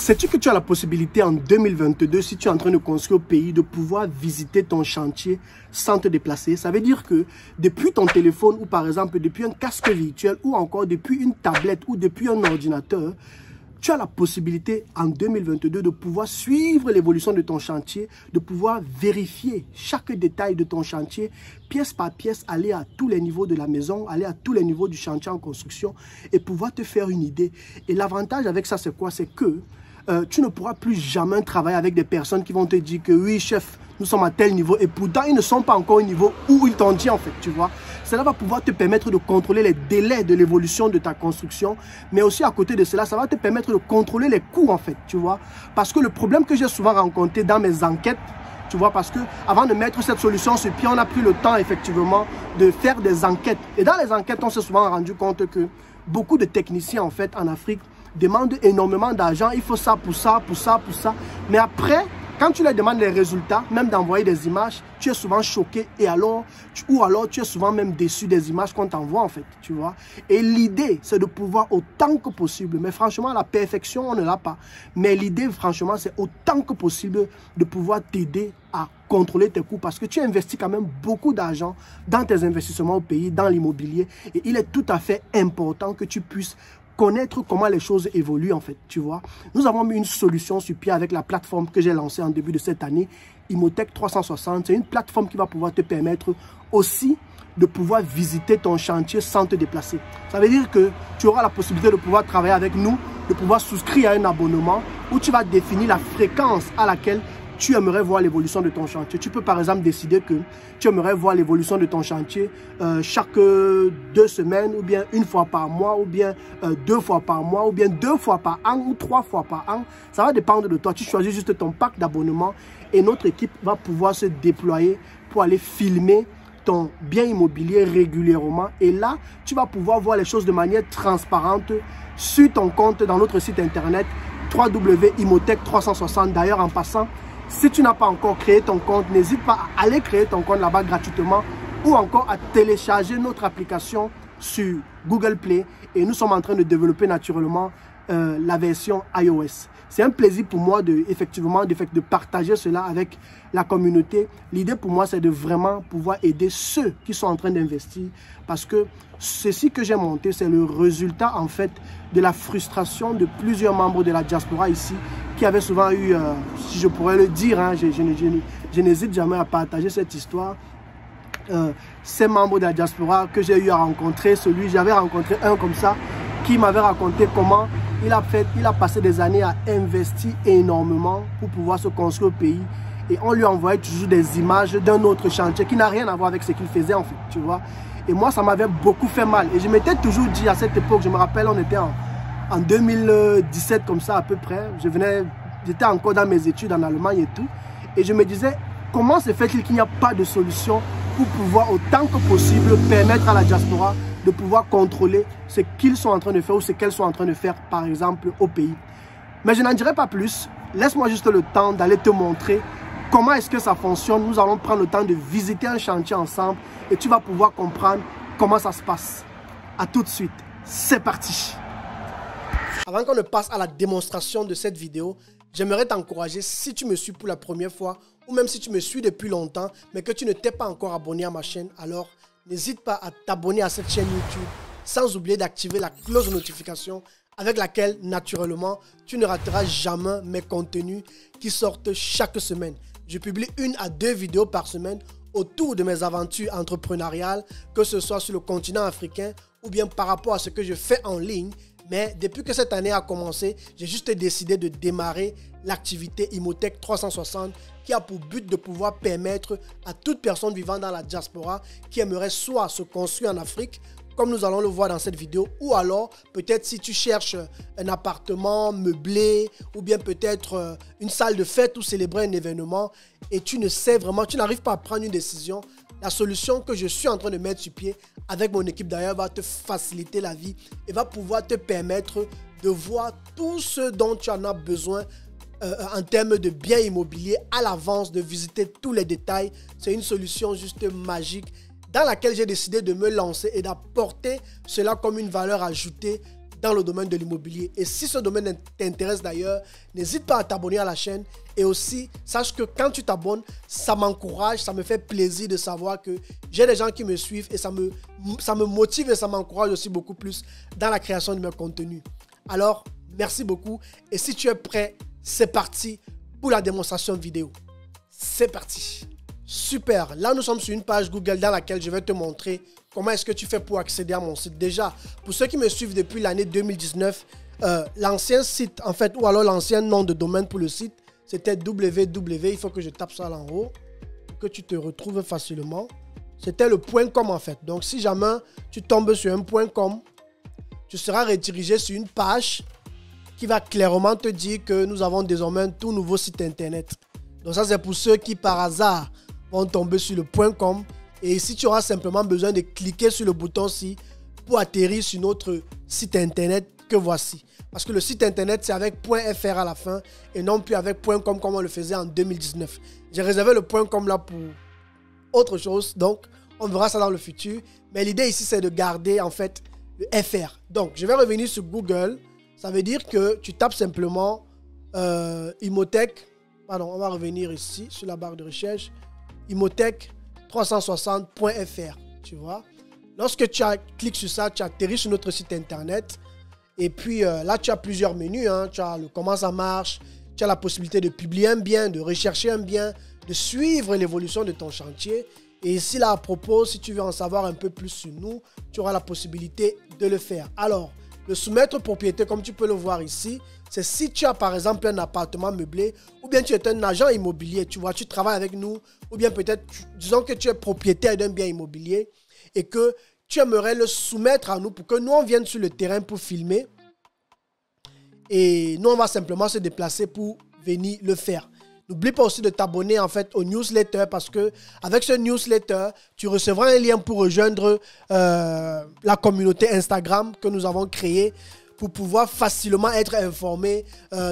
Sais-tu que tu as la possibilité en 2022, si tu es en train de construire au pays, de pouvoir visiter ton chantier sans te déplacer? Ça veut dire que depuis ton téléphone ou par exemple depuis un casque virtuel ou encore depuis une tablette ou depuis un ordinateur, tu as la possibilité en 2022 de pouvoir suivre l'évolution de ton chantier, de pouvoir vérifier chaque détail de ton chantier, pièce par pièce, aller à tous les niveaux de la maison, aller à tous les niveaux du chantier en construction et pouvoir te faire une idée. Et l'avantage avec ça, c'est quoi? C'est que tu ne pourras plus jamais travailler avec des personnes qui vont te dire que oui, chef, nous sommes à tel niveau et pourtant ils ne sont pas encore au niveau où ils t'ont dit en fait, tu vois. Cela va pouvoir te permettre de contrôler les délais de l'évolution de ta construction, mais aussi à côté de cela, ça va te permettre de contrôler les coûts en fait, tu vois. Parce que le problème que j'ai souvent rencontré dans mes enquêtes, tu vois, parce que avant de mettre cette solution sur pied, on a pris le temps effectivement de faire des enquêtes. Et dans les enquêtes, on s'est souvent rendu compte que beaucoup de techniciens en fait en Afrique demandent énormément d'argent, il faut ça pour ça, pour ça, pour ça. Mais après, quand tu leur demandes les résultats, même d'envoyer des images, tu es souvent choqué et alors, ou alors tu es souvent même déçu des images qu'on t'envoie en fait, tu vois. Et l'idée, c'est de pouvoir autant que possible, mais franchement, la perfection, on ne l'a pas. Mais l'idée, franchement, c'est autant que possible de pouvoir t'aider à contrôler tes coûts parce que tu investis quand même beaucoup d'argent dans tes investissements au pays, dans l'immobilier. Et il est tout à fait important que tu puisses connaître comment les choses évoluent en fait, tu vois. Nous avons mis une solution sur pied avec la plateforme que j'ai lancée en début de cette année, Imotech 360. C'est une plateforme qui va pouvoir te permettre aussi de pouvoir visiter ton chantier sans te déplacer. Ça veut dire que tu auras la possibilité de pouvoir travailler avec nous, de pouvoir souscrire à un abonnement où tu vas définir la fréquence à laquelle tu aimerais voir l'évolution de ton chantier. Tu peux par exemple décider que tu aimerais voir l'évolution de ton chantier chaque 2 semaines, ou bien une fois par mois, ou bien 2 fois par mois, ou bien 2 fois par an, ou 3 fois par an. Ça va dépendre de toi. Tu choisis juste ton pack d'abonnement et notre équipe va pouvoir se déployer pour aller filmer ton bien immobilier régulièrement. Et là, tu vas pouvoir voir les choses de manière transparente sur ton compte dans notre site internet www.imotech360. D'ailleurs, en passant, si tu n'as pas encore créé ton compte, n'hésite pas à aller créer ton compte là-bas gratuitement ou encore à télécharger notre application sur Google Play. Et nous sommes en train de développer naturellement la version iOS. C'est un plaisir pour moi effectivement de partager cela avec la communauté. L'idée pour moi, c'est de vraiment pouvoir aider ceux qui sont en train d'investir parce que ceci que j'ai monté, c'est le résultat en fait de la frustration de plusieurs membres de la diaspora ici qui avaient souvent eu, si je pourrais le dire, hein, je n'hésite jamais à partager cette histoire. Ces membres de la diaspora que j'ai eu à rencontrer, j'avais rencontré un comme ça qui m'avait raconté comment il a passé des années à investir énormément pour pouvoir se construire au pays. Et on lui envoyait toujours des images d'un autre chantier qui n'a rien à voir avec ce qu'il faisait en fait, tu vois. Et moi, ça m'avait beaucoup fait mal. Et je m'étais toujours dit à cette époque, je me rappelle, on était en 2017 comme ça à peu près. J'étais encore dans mes études en Allemagne et tout. Et je me disais, comment se fait-il qu'il n'y a pas de solution pour pouvoir autant que possible permettre à la diaspora de pouvoir contrôler ce qu'ils sont en train de faire ou ce qu'elles sont en train de faire, par exemple, au pays. Mais je n'en dirai pas plus. Laisse-moi juste le temps d'aller te montrer comment est-ce que ça fonctionne. Nous allons prendre le temps de visiter un chantier ensemble et tu vas pouvoir comprendre comment ça se passe. À tout de suite. C'est parti. Avant qu'on ne passe à la démonstration de cette vidéo, j'aimerais t'encourager, si tu me suis pour la première fois ou même si tu me suis depuis longtemps mais que tu ne t'es pas encore abonné à ma chaîne, alors n'hésite pas à t'abonner à cette chaîne YouTube sans oublier d'activer la cloche de notification avec laquelle, naturellement, tu ne rateras jamais mes contenus qui sortent chaque semaine. Je publie 1 à 2 vidéos par semaine autour de mes aventures entrepreneuriales, que ce soit sur le continent africain ou bien par rapport à ce que je fais en ligne. Mais depuis que cette année a commencé, j'ai juste décidé de démarrer l'activité Imotech 360 qui a pour but de pouvoir permettre à toute personne vivant dans la diaspora qui aimerait soit se construire en Afrique, comme nous allons le voir dans cette vidéo, ou alors peut-être si tu cherches un appartement meublé ou bien peut-être une salle de fête ou célébrer un événement et tu ne sais vraiment, tu n'arrives pas à prendre une décision, la solution que je suis en train de mettre sur pied avec mon équipe d'ailleurs va te faciliter la vie et va pouvoir te permettre de voir tout ce dont tu en as besoin en termes de biens immobiliers à l'avance, de visiter tous les détails. C'est une solution juste magique dans laquelle j'ai décidé de me lancer et d'apporter cela comme une valeur ajoutée dans le domaine de l'immobilier. Et si ce domaine t'intéresse d'ailleurs, n'hésite pas à t'abonner à la chaîne. Et aussi, sache que quand tu t'abonnes, ça m'encourage, ça me fait plaisir de savoir que j'ai des gens qui me suivent et ça me motive et ça m'encourage aussi beaucoup plus dans la création de mes contenus. Alors, merci beaucoup. Et si tu es prêt, c'est parti pour la démonstration vidéo. C'est parti. Super. Là, nous sommes sur une page Google dans laquelle je vais te montrer comment est-ce que tu fais pour accéder à mon site. Déjà, pour ceux qui me suivent depuis l'année 2019, l'ancien site, en fait, ou alors l'ancien nom de domaine pour le site, c'était www. Il faut que je tape ça là en haut, que tu te retrouves facilement. C'était le .com en fait. Donc, si jamais tu tombes sur un .com, tu seras redirigé sur une page qui va clairement te dire que nous avons désormais un tout nouveau site internet. Donc ça, c'est pour ceux qui par hasard vont tomber sur le .com. Et ici, tu auras simplement besoin de cliquer sur le bouton-ci pour atterrir sur notre site internet que voici. Parce que le site internet, c'est avec .fr à la fin et non plus avec .com comme on le faisait en 2019. J'ai réservé le .com là pour autre chose. Donc, on verra ça dans le futur. Mais l'idée ici, c'est de garder en fait le FR. Donc, je vais revenir sur Google. Ça veut dire que tu tapes simplement Imotech. Pardon, on va revenir ici sur la barre de recherche. Imotech360.fr. Tu vois. Lorsque tu cliques sur ça, tu atterris sur notre site internet. Et puis là, tu as plusieurs menus. Hein. Tu as le comment ça marche. Tu as la possibilité de publier un bien, de rechercher un bien, de suivre l'évolution de ton chantier. Et ici, là, à propos, si tu veux en savoir un peu plus sur nous, tu auras la possibilité de le faire. Alors, le soumettre propriété, comme tu peux le voir ici, c'est si tu as par exemple un appartement meublé ou bien tu es un agent immobilier, tu vois, tu travailles avec nous ou bien peut-être, disons que tu es propriétaire d'un bien immobilier et que tu aimerais le soumettre à nous pour que nous, on vienne sur le terrain pour filmer et nous, on va simplement se déplacer pour venir le faire. N'oublie pas aussi de t'abonner en fait au newsletter parce que avec ce newsletter, tu recevras un lien pour rejoindre la communauté Instagram que nous avons créée pour pouvoir facilement être informé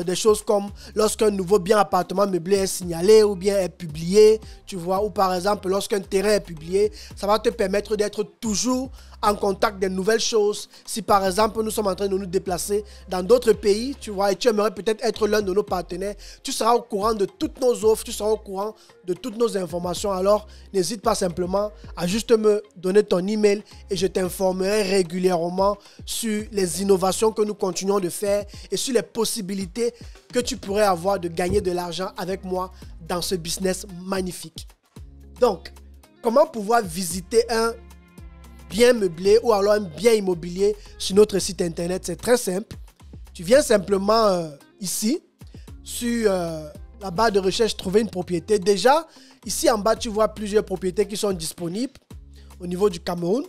des choses comme lorsqu'un nouveau bien appartement meublé est signalé ou bien est publié, tu vois, ou par exemple lorsqu'un terrain est publié, ça va te permettre d'être toujours en contact des nouvelles choses. Si par exemple nous sommes en train de nous déplacer dans d'autres pays, tu vois, et tu aimerais peut-être être l'un de nos partenaires, tu seras au courant de toutes nos offres, tu seras au courant de toutes nos informations. Alors n'hésite pas simplement à juste me donner ton email et je t'informerai régulièrement sur les innovations que nous continuons de faire et sur les possibilités que tu pourrais avoir de gagner de l'argent avec moi dans ce business magnifique. Donc, comment pouvoir visiter un bien meublé ou alors un bien immobilier sur notre site internet? C'est très simple. Tu viens simplement ici, sur la barre de recherche, trouver une propriété. Déjà, ici en bas, tu vois plusieurs propriétés qui sont disponibles au niveau du Cameroun.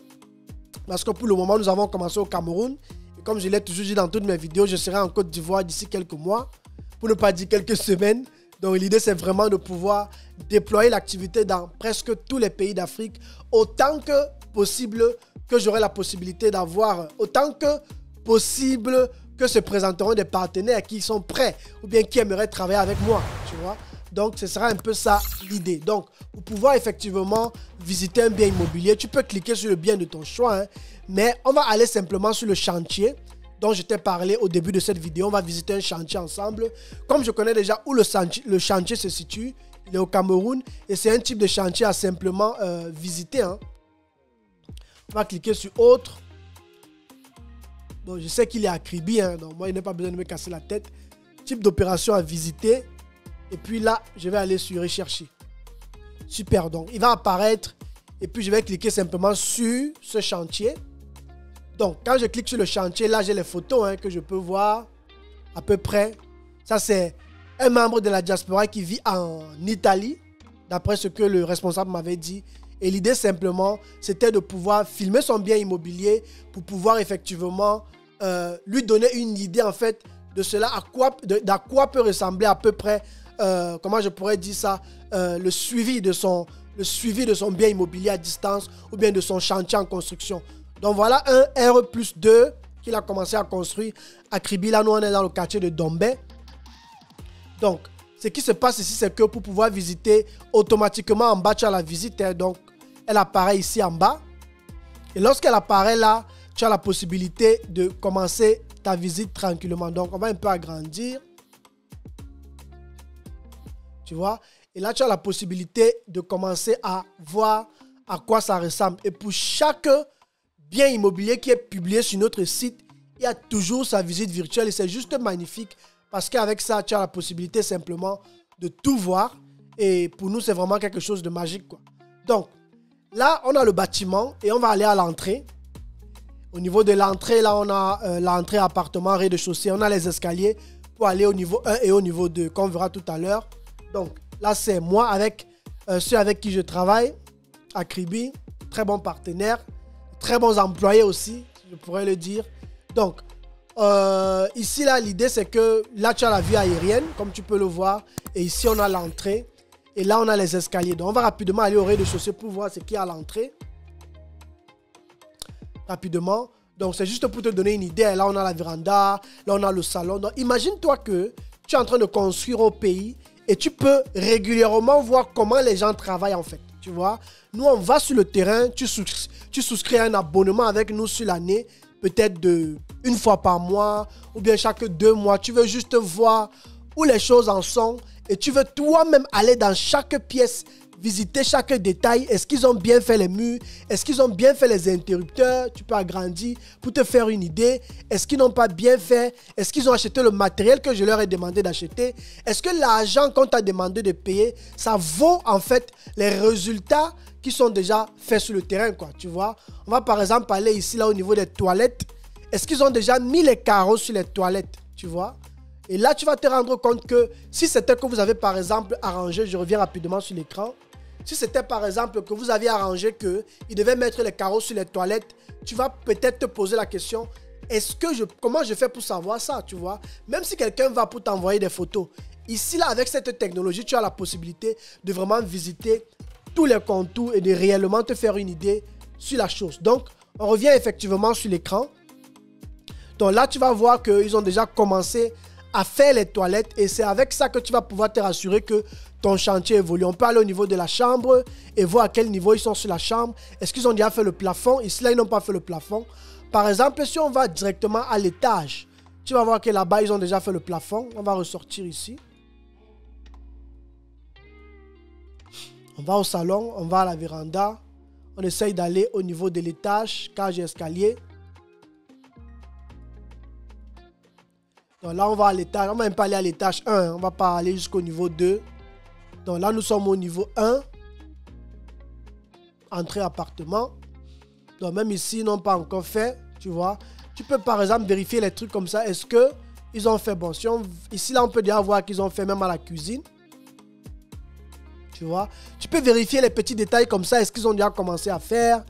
Parce que pour le moment, nous avons commencé au Cameroun. Et comme je l'ai toujours dit dans toutes mes vidéos, je serai en Côte d'Ivoire d'ici quelques mois, pour ne pas dire quelques semaines. Donc l'idée, c'est vraiment de pouvoir déployer l'activité dans presque tous les pays d'Afrique, autant que possible que j'aurai la possibilité d'avoir, autant que possible que se présenteront des partenaires qui sont prêts ou bien qui aimeraient travailler avec moi, tu vois. Donc, ce sera un peu ça l'idée. Donc, pour pouvoir effectivement visiter un bien immobilier, tu peux cliquer sur le bien de ton choix, hein, mais on va aller simplement sur le chantier dont je t'ai parlé au début de cette vidéo. On va visiter un chantier ensemble. Comme je connais déjà où le chantier se situe, il est au Cameroun et c'est un type de chantier à simplement visiter. Hein. On va cliquer sur autre. Bon, je sais qu'il est à Kribi, hein, donc moi, il n'est pas besoin de me casser la tête. Type d'opération à visiter. Et puis là, je vais aller sur rechercher. Super, donc il va apparaître. Et puis je vais cliquer simplement sur ce chantier. Donc, quand je clique sur le chantier, là, j'ai les photos hein, que je peux voir à peu près. Ça, c'est un membre de la diaspora qui vit en Italie, d'après ce que le responsable m'avait dit. Et l'idée, simplement, c'était de pouvoir filmer son bien immobilier pour pouvoir effectivement lui donner une idée, en fait, de cela, à quoi peut ressembler à peu près, comment je pourrais dire ça, le suivi de son bien immobilier à distance ou bien de son chantier en construction. Donc voilà un R+2 qu'il a commencé à construire à Kribi. Là, nous, on est dans le quartier de Dombé. Donc, ce qui se passe ici, c'est que pour pouvoir visiter, automatiquement en bas, tu as la visite. Donc, elle apparaît ici en bas. Et lorsqu'elle apparaît là, tu as la possibilité de commencer ta visite tranquillement. Donc, on va un peu agrandir. Tu vois? Et là, tu as la possibilité de commencer à voir à quoi ça ressemble. Et pour chaque bien immobilier qui est publié sur notre site, il y a toujours sa visite virtuelle et c'est juste magnifique parce qu'avec ça, tu as la possibilité simplement de tout voir. Et pour nous, c'est vraiment quelque chose de magique, quoi. Donc, là, on a le bâtiment et on va aller à l'entrée. Au niveau de l'entrée, là, on a l'entrée appartement, rez-de-chaussée. On a les escaliers pour aller au niveau 1 et au niveau 2, qu'on verra tout à l'heure. Donc, là, c'est moi avec ceux avec qui je travaille, Akribi, très bon partenaire, très bons employés aussi, je pourrais le dire. Donc, ici, là, l'idée, c'est que là, tu as la vue aérienne, comme tu peux le voir. Et ici, on a l'entrée. Et là, on a les escaliers. Donc, on va rapidement aller au rez-de-chaussée pour voir ce qu'il y a à l'entrée. Rapidement. Donc, c'est juste pour te donner une idée. Là, on a la véranda. Là, on a le salon. Donc, imagine-toi que tu es en train de construire au pays et tu peux régulièrement voir comment les gens travaillent, en fait. Tu vois? Nous, on va sur le terrain. Tu souscris un abonnement avec nous sur l'année. Peut-être une fois par mois ou bien chaque 2 mois. Tu veux juste voir où les choses en sont et tu veux toi-même aller dans chaque pièce, visiter chaque détail. Est-ce qu'ils ont bien fait les murs? Est-ce qu'ils ont bien fait les interrupteurs? Tu peux agrandir pour te faire une idée. Est-ce qu'ils n'ont pas bien fait? Est-ce qu'ils ont acheté le matériel que je leur ai demandé d'acheter? Est-ce que l'argent qu'on t'a demandé de payer, ça vaut en fait les résultats qui sont déjà faits sur le terrain, quoi, tu vois? On va par exemple aller ici, là, au niveau des toilettes. Est-ce qu'ils ont déjà mis les carreaux sur les toilettes, tu vois? Et là, tu vas te rendre compte que si c'était que vous avez, par exemple, arrangé, je reviens rapidement sur l'écran. Si c'était, par exemple, que vous aviez arrangé qu'ils devaient mettre les carreaux sur les toilettes, tu vas peut-être te poser la question, comment je fais pour savoir ça, tu vois? Même si quelqu'un va pour t'envoyer des photos. Ici, là, avec cette technologie, tu as la possibilité de vraiment visiter tous les contours et de réellement te faire une idée sur la chose. Donc, on revient effectivement sur l'écran. Donc là, tu vas voir qu'ils ont déjà commencé à faire les toilettes et c'est avec ça que tu vas pouvoir te rassurer que ton chantier évolue. On peut aller au niveau de la chambre et voir à quel niveau ils sont sur la chambre. Est-ce qu'ils ont déjà fait le plafond? Ici, là, ils n'ont pas fait le plafond. Par exemple, si on va directement à l'étage, tu vas voir que là-bas, ils ont déjà fait le plafond. On va ressortir ici. On va au salon, on va à la véranda. On essaye d'aller au niveau de l'étage, cage et escalier. Donc là, on va à l'étage. On ne va même pas aller à l'étage 1. On ne va pas aller jusqu'au niveau 2. Donc là, nous sommes au niveau 1. Entrée appartement. Donc même ici, ils n'ont pas encore fait. Tu vois. Tu peux par exemple vérifier les trucs comme ça. Est-ce qu'ils ont fait bon? Ici, là, on peut déjà voir qu'ils ont fait même à la cuisine. Tu vois. Tu peux vérifier les petits détails comme ça. Est-ce qu'ils ont déjà commencé à faire?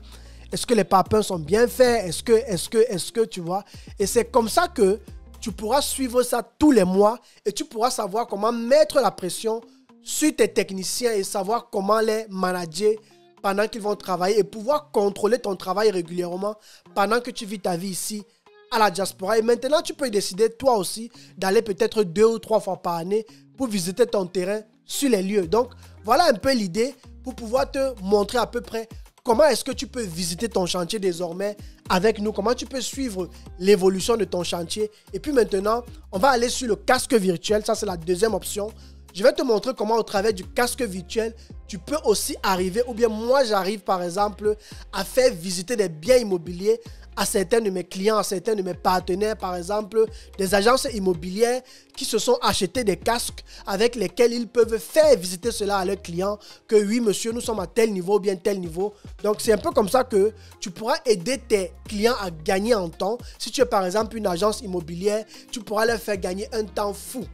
Est-ce que les parpaings sont bien faits? Est-ce que, tu vois. Et c'est comme ça que tu pourras suivre ça tous les mois et tu pourras savoir comment mettre la pression sur tes techniciens et savoir comment les manager pendant qu'ils vont travailler et pouvoir contrôler ton travail régulièrement pendant que tu vis ta vie ici à la diaspora. Et maintenant, tu peux décider toi aussi d'aller peut-être 2 ou 3 fois par année pour visiter ton terrain sur les lieux. Donc, voilà un peu l'idée pour pouvoir te montrer à peu près comment est-ce que tu peux visiter ton chantier désormais avec nous? Comment tu peux suivre l'évolution de ton chantier? Et puis maintenant, on va aller sur le casque virtuel. Ça, c'est la deuxième option. Je vais te montrer comment au travers du casque virtuel, tu peux aussi arriver, ou bien moi, j'arrive par exemple à faire visiter des biens immobiliers à certains de mes clients, à certains de mes partenaires, par exemple, des agences immobilières qui se sont achetés des casques avec lesquels ils peuvent faire visiter cela à leurs clients, que oui, monsieur, nous sommes à tel niveau ou bien tel niveau. Donc, c'est un peu comme ça que tu pourras aider tes clients à gagner en temps. Si tu es, par exemple, une agence immobilière, tu pourras leur faire gagner un temps fou.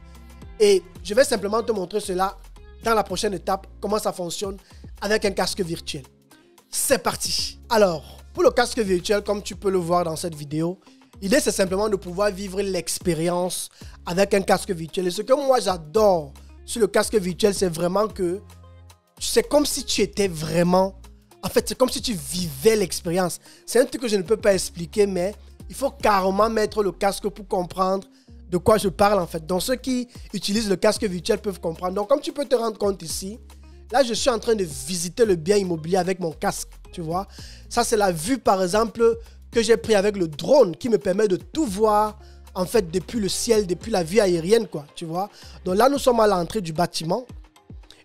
Et je vais simplement te montrer cela dans la prochaine étape, comment ça fonctionne avec un casque virtuel. C'est parti. Alors, pour le casque virtuel, comme tu peux le voir dans cette vidéo, l'idée c'est simplement de pouvoir vivre l'expérience avec un casque virtuel. Et ce que moi j'adore sur le casque virtuel, c'est vraiment que c'est comme si tu étais vraiment... En fait, c'est comme si tu vivais l'expérience. C'est un truc que je ne peux pas expliquer, mais il faut carrément mettre le casque pour comprendre de quoi je parle en fait. Donc ceux qui utilisent le casque virtuel peuvent comprendre. Donc comme tu peux te rendre compte ici, là je suis en train de visiter le bien immobilier avec mon casque, tu vois. Ça c'est la vue par exemple que j'ai pris avec le drone qui me permet de tout voir en fait, depuis le ciel, depuis la vue aérienne, quoi, tu vois. Donc là, nous sommes à l'entrée du bâtiment.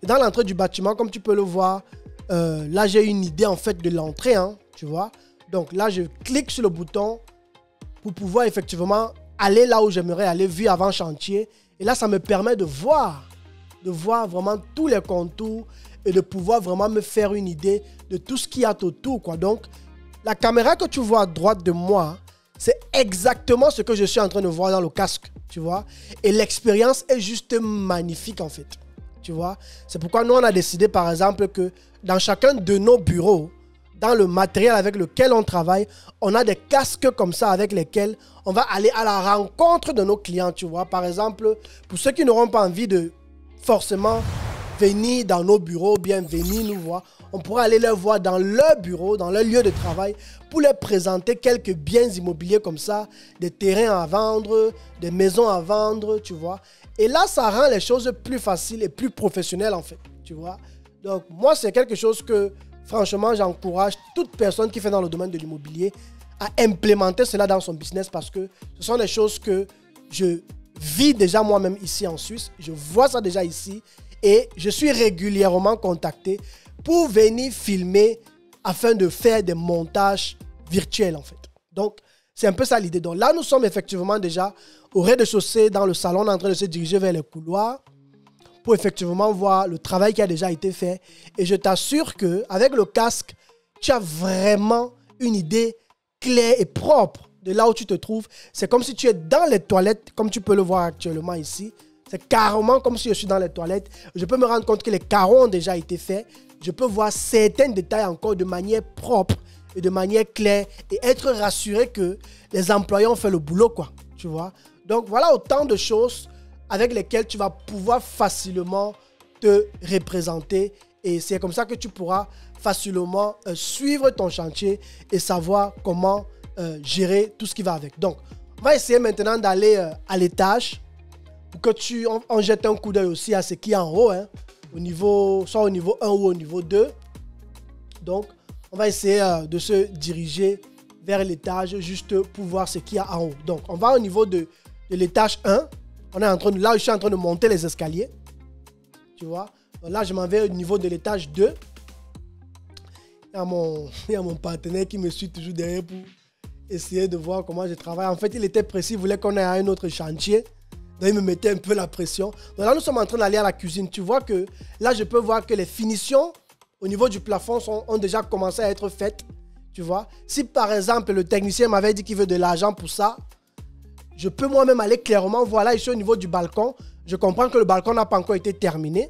Et dans l'entrée du bâtiment, comme tu peux le voir, là, j'ai une idée, en fait, de l'entrée, hein, tu vois. Donc là, je clique sur le bouton pour pouvoir, effectivement, aller là où j'aimerais aller, vue avant chantier. Et là, ça me permet de voir vraiment tous les contours et de pouvoir vraiment me faire une idée de tout ce qu'il y a autour, quoi. Donc, la caméra que tu vois à droite de moi, c'est exactement ce que je suis en train de voir dans le casque, tu vois. Et l'expérience est juste magnifique, en fait, tu vois. C'est pourquoi nous, on a décidé, par exemple, que dans chacun de nos bureaux, dans le matériel avec lequel on travaille, on a des casques comme ça avec lesquels on va aller à la rencontre de nos clients, tu vois. Par exemple, pour ceux qui n'auront pas envie de forcément venir dans nos bureaux, bien venir nous voir, on pourra aller les voir dans leur bureau, dans leur lieu de travail, pour leur présenter quelques biens immobiliers comme ça, des terrains à vendre, des maisons à vendre, tu vois. Et là, ça rend les choses plus faciles et plus professionnelles, en fait, tu vois. Donc, moi, c'est quelque chose que, franchement, j'encourage toute personne qui fait dans le domaine de l'immobilier à implémenter cela dans son business parce que ce sont des choses que je vis déjà moi-même ici en Suisse. Je vois ça déjà ici et je suis régulièrement contacté pour venir filmer afin de faire des montages virtuels en fait. Donc, c'est un peu ça l'idée. Donc là, nous sommes effectivement déjà au rez-de-chaussée dans le salon. On est en train de se diriger vers les couloirs pour effectivement voir le travail qui a déjà été fait. Et je t'assure qu'avec le casque, tu as vraiment une idée claire et propre de là où tu te trouves. C'est comme si tu es dans les toilettes, comme tu peux le voir actuellement ici. C'est carrément comme si je suis dans les toilettes. Je peux me rendre compte que les carreaux ont déjà été faits. Je peux voir certains détails encore de manière propre et de manière claire et être rassuré que les employés ont fait le boulot, quoi. Tu vois? Donc, voilà autant de choses avec lesquelles tu vas pouvoir facilement te représenter. Et c'est comme ça que tu pourras facilement suivre ton chantier et savoir comment gérer tout ce qui va avec. Donc, on va essayer maintenant d'aller à l'étage pour que on jette un coup d'œil aussi à ce qui est en haut, hein, soit au niveau 1 ou au niveau 2. Donc, on va essayer de se diriger vers l'étage juste pour voir ce qu'il y a en haut. Donc, on va au niveau de l'étage 1. Là, je suis en train de monter les escaliers. Tu vois. Donc là, je m'en vais au niveau de l'étage 2. Il y a mon partenaire qui me suit toujours derrière pour essayer de voir comment je travaille. En fait, il était précis, il voulait qu'on aille à un autre chantier. Donc, il me mettait un peu la pression. Donc là, nous sommes en train d'aller à la cuisine. Tu vois que là, je peux voir que les finitions au niveau du plafond ont déjà commencé à être faites. Tu vois. Si par exemple, le technicien m'avait dit qu'il veut de l'argent pour ça, je peux moi-même aller clairement voir là, ici au niveau du balcon. Je comprends que le balcon n'a pas encore été terminé.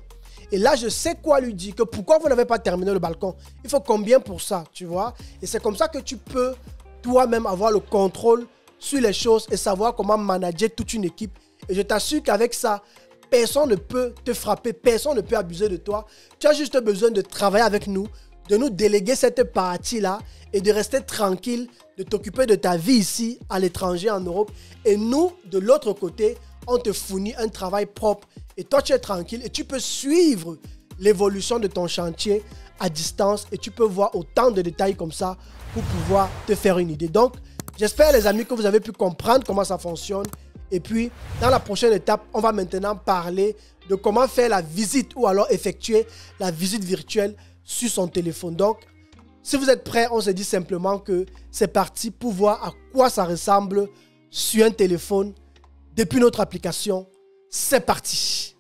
Et là, je sais quoi lui dire, que pourquoi vous n'avez pas terminé le balcon. Il faut combien pour ça, tu vois. Et c'est comme ça que tu peux toi-même avoir le contrôle sur les choses et savoir comment manager toute une équipe. Et je t'assure qu'avec ça, personne ne peut te frapper, personne ne peut abuser de toi. Tu as juste besoin de travailler avec nous, de nous déléguer cette partie-là et de rester tranquille, de t'occuper de ta vie ici, à l'étranger, en Europe. Et nous, de l'autre côté, on te fournit un travail propre. Et toi, tu es tranquille et tu peux suivre l'évolution de ton chantier à distance et tu peux voir autant de détails comme ça pour pouvoir te faire une idée. Donc, j'espère les amis que vous avez pu comprendre comment ça fonctionne. Et puis, dans la prochaine étape, on va maintenant parler de comment faire la visite ou alors effectuer la visite virtuelle sur son téléphone. Donc, si vous êtes prêts, on se dit simplement que c'est parti pour voir à quoi ça ressemble sur un téléphone depuis notre application. C'est parti.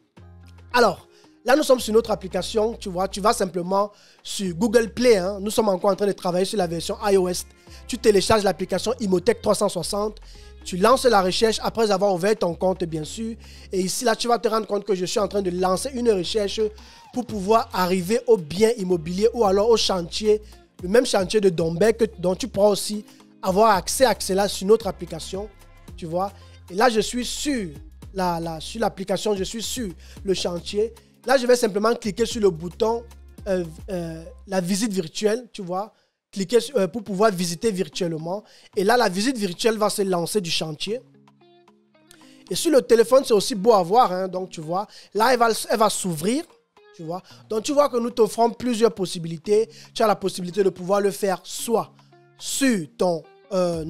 Alors, là, nous sommes sur notre application. Tu vois, tu vas simplement sur Google Play. Hein. Nous sommes encore en train de travailler sur la version iOS. Tu télécharges l'application Imotech 360. Tu lances la recherche après avoir ouvert ton compte, bien sûr. Et ici, là, tu vas te rendre compte que je suis en train de lancer une recherche pour pouvoir arriver au bien immobilier ou alors au chantier, le même chantier de Dombec dont tu pourras aussi avoir accès à cela sur notre application. Tu vois. Et là, je suis sur l'application, je suis sur le chantier. Là, je vais simplement cliquer sur le bouton la visite virtuelle, tu vois. Cliquer pour pouvoir visiter virtuellement. Et là, la visite virtuelle va se lancer du chantier. Et sur le téléphone, c'est aussi beau à voir. Hein, donc, tu vois, là, elle va s'ouvrir. Tu vois. Donc, tu vois que nous t'offrons plusieurs possibilités. Tu as la possibilité de pouvoir le faire soit sur ton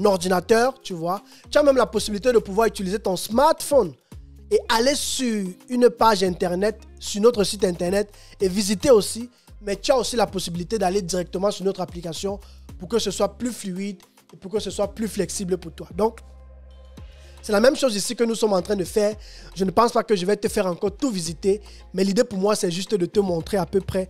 ordinateur, tu vois. Tu as même la possibilité de pouvoir utiliser ton smartphone et aller sur une page internet, sur notre site internet et visiter aussi. Mais tu as aussi la possibilité d'aller directement sur notre application pour que ce soit plus fluide et pour que ce soit plus flexible pour toi. Donc, c'est la même chose ici que nous sommes en train de faire. Je ne pense pas que je vais te faire encore tout visiter, mais l'idée pour moi, c'est juste de te montrer à peu près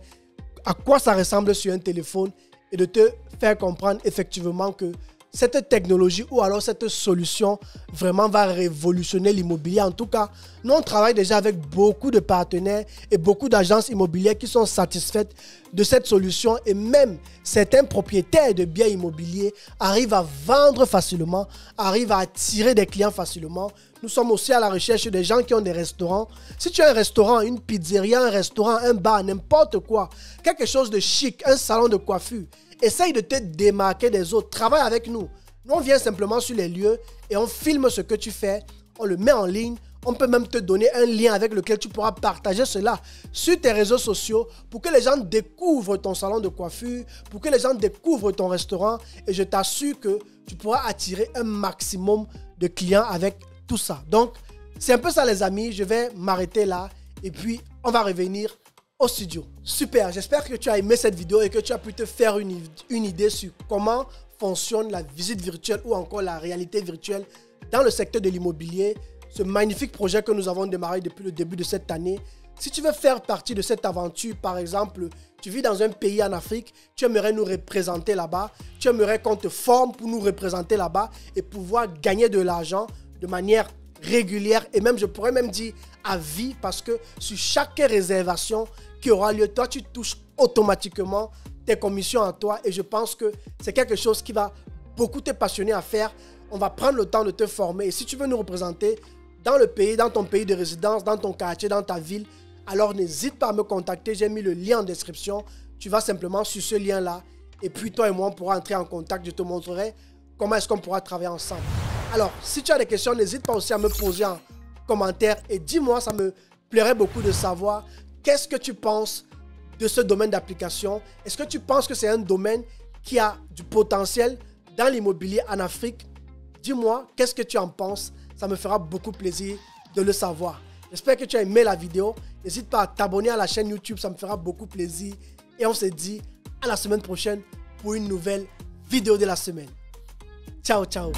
à quoi ça ressemble sur un téléphone et de te faire comprendre effectivement que cette technologie ou alors cette solution vraiment va révolutionner l'immobilier. En tout cas, nous on travaille déjà avec beaucoup de partenaires et beaucoup d'agences immobilières qui sont satisfaites de cette solution et même certains propriétaires de biens immobiliers arrivent à vendre facilement, arrivent à attirer des clients facilement. Nous sommes aussi à la recherche des gens qui ont des restaurants. Si tu as un restaurant, une pizzeria, un restaurant, un bar, n'importe quoi, quelque chose de chic, un salon de coiffure, essaye de te démarquer des autres. Travaille avec nous. Nous, on vient simplement sur les lieux et on filme ce que tu fais. On le met en ligne. On peut même te donner un lien avec lequel tu pourras partager cela sur tes réseaux sociaux pour que les gens découvrent ton salon de coiffure, pour que les gens découvrent ton restaurant. Et je t'assure que tu pourras attirer un maximum de clients avec tout ça. Donc, c'est un peu ça les amis. Je vais m'arrêter là et puis on va revenir au studio. Super, j'espère que tu as aimé cette vidéo et que tu as pu te faire une idée sur comment fonctionne la visite virtuelle ou encore la réalité virtuelle dans le secteur de l'immobilier. Ce magnifique projet que nous avons démarré depuis le début de cette année. Si tu veux faire partie de cette aventure, par exemple, tu vis dans un pays en Afrique, tu aimerais nous représenter là-bas, tu aimerais qu'on te forme pour nous représenter là-bas et pouvoir gagner de l'argent de manière régulière et même, je pourrais même dire, à vie, parce que sur chaque réservation qui aura lieu, toi, tu touches automatiquement tes commissions à toi et je pense que c'est quelque chose qui va beaucoup te passionner à faire. On va prendre le temps de te former et si tu veux nous représenter dans le pays, dans ton pays de résidence, dans ton quartier, dans ta ville, alors n'hésite pas à me contacter. J'ai mis le lien en description. Tu vas simplement sur ce lien-là et puis toi et moi, on pourra entrer en contact. Je te montrerai comment est-ce qu'on pourra travailler ensemble. Alors, si tu as des questions, n'hésite pas aussi à me poser en commentaire et dis-moi, ça me plairait beaucoup de savoir qu'est-ce que tu penses de ce domaine d'application. Est-ce que tu penses que c'est un domaine qui a du potentiel dans l'immobilier en Afrique? Dis-moi, qu'est-ce que tu en penses? Ça me fera beaucoup plaisir de le savoir. J'espère que tu as aimé la vidéo. N'hésite pas à t'abonner à la chaîne YouTube, ça me fera beaucoup plaisir. Et on se dit à la semaine prochaine pour une nouvelle vidéo de la semaine. Ciao, ciao.